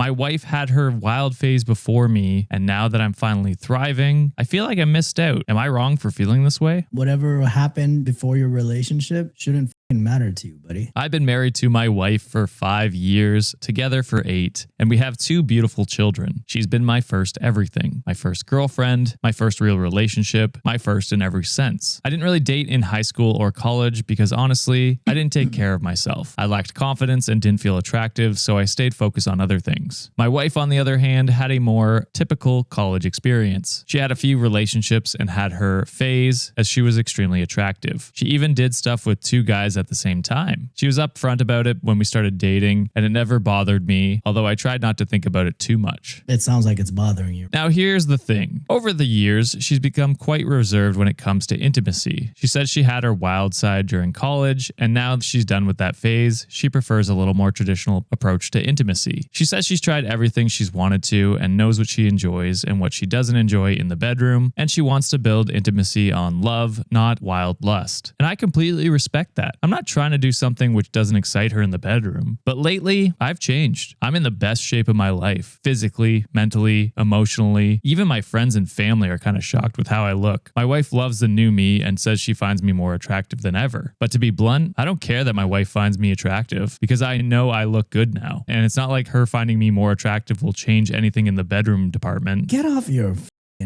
My wife had her wild phase before me, and now that I'm finally thriving, I feel like I missed out. Am I wrong for feeling this way? Whatever happened before your relationship shouldn't matter to you, buddy. I've been married to my wife for 5 years, together for 8, and we have 2 beautiful children. She's been my first everything, my first girlfriend, my first real relationship, my first in every sense. I didn't really date in high school or college because honestly, I didn't take care of myself. I lacked confidence and didn't feel attractive, so I stayed focused on other things. My wife, on the other hand, had a more typical college experience. She had a few relationships and had her phase as she was extremely attractive. She even did stuff with 2 guys at the same time. She was upfront about it when we started dating, and it never bothered me, although I tried not to think about it too much. It sounds like it's bothering you. Now here's the thing. Over the years, she's become quite reserved when it comes to intimacy. She said she had her wild side during college, and now she's done with that phase, she prefers a little more traditional approach to intimacy. She says she's tried everything she's wanted to and knows what she enjoys and what she doesn't enjoy in the bedroom, and she wants to build intimacy on love, not wild lust. And I completely respect that. I'm not trying to do something which doesn't excite her in the bedroom, but lately I've changed. I'm in the best shape of my life, physically, mentally, emotionally. Even my friends and family are kind of shocked with how I look. My wife loves the new me and says she finds me more attractive than ever. But to be blunt, I don't care that my wife finds me attractive because I know I look good now. And it's not like her finding me more attractive will change anything in the bedroom department. Get off your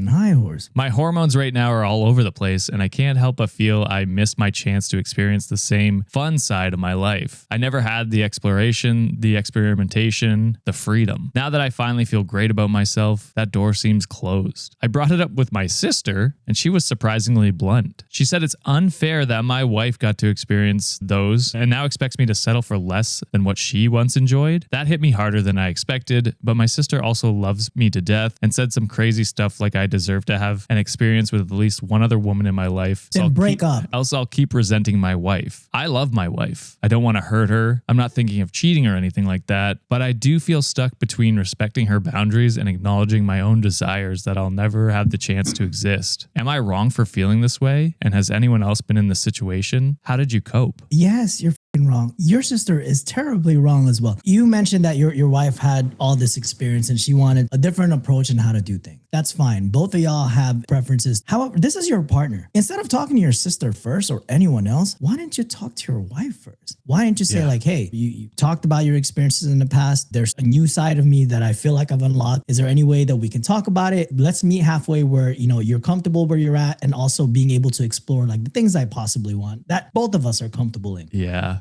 high horse. My hormones right now are all over the place, and I can't help but feel I missed my chance to experience the same fun side of my life. I never had the exploration, the experimentation, the freedom. Now that I finally feel great about myself, that door seems closed. I brought it up with my sister, and she was surprisingly blunt. She said it's unfair that my wife got to experience those and now expects me to settle for less than what she once enjoyed. That hit me harder than I expected, but my sister also loves me to death and said some crazy stuff like I deserve to have an experience with at least one other woman in my life. Then break up. Else I'll keep resenting my wife. I love my wife. I don't want to hurt her. I'm not thinking of cheating or anything like that, but I do feel stuck between respecting her boundaries and acknowledging my own desires that I'll never have the chance to exist. Am I wrong for feeling this way? And has anyone else been in this situation? How did you cope? Yes, you're wrong. Your sister is terribly wrong as well. You mentioned that your wife had all this experience and she wanted a different approach in how to do things. That's fine. Both of y'all have preferences. However, this is your partner. Instead of talking to your sister first or anyone else, why didn't you talk to your wife first? Why didn't you say like, hey, you talked about your experiences in the past. There's a new side of me that I feel like I've unlocked. Is there any way that we can talk about it? Let's meet halfway where, you know, you're comfortable where you're at and also being able to explore like the things I possibly want that both of us are comfortable in. Yeah.